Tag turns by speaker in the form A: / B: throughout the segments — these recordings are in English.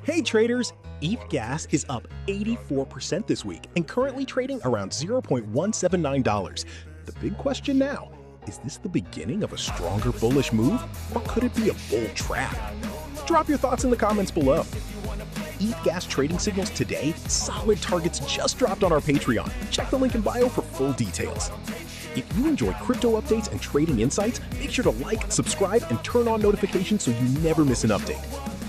A: Hey traders, ETHGas is up 84% this week and currently trading around $0.179. The big question now, is this the beginning of a stronger bullish move, or could it be a bull trap? Drop your thoughts in the comments below. ETHGas trading signals today, solid targets just dropped on our Patreon. Check the link in bio for full details. If you enjoy crypto updates and trading insights, make sure to like, subscribe, and turn on notifications so you never miss an update.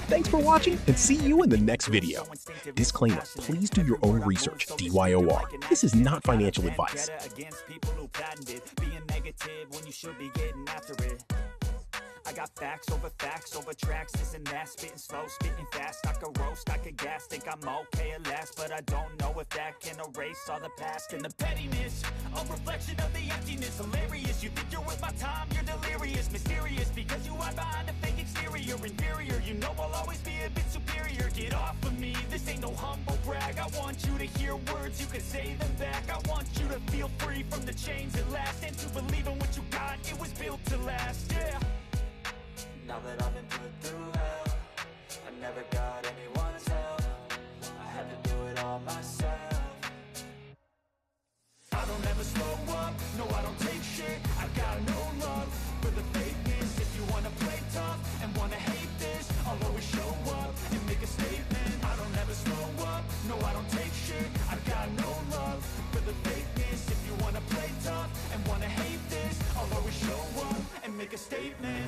A: Thanks for watching, and see you in the next video. Disclaimer, please do your own research, DYOR. This is not financial advice.
B: I got facts over tracks, this and that, spitting slow, spitting fast, I could roast, I could gas, think I'm okay at last, but I don't know if that can erase all the past and the pettiness, a reflection of the emptiness, hilarious, you think you're with my time, you're delirious, mysterious, because you hide behind a fake exterior, inferior, you know I'll always be a bit superior, get off of me, this ain't no humble brag, I want you to hear words, you can say them back, I want you to feel free from the chains at last, and to believe in what you got, it was built to last, yeah. Now that I've been put through hell, I never got anyone's help, I had to do it all myself. I don't ever slow up, no I don't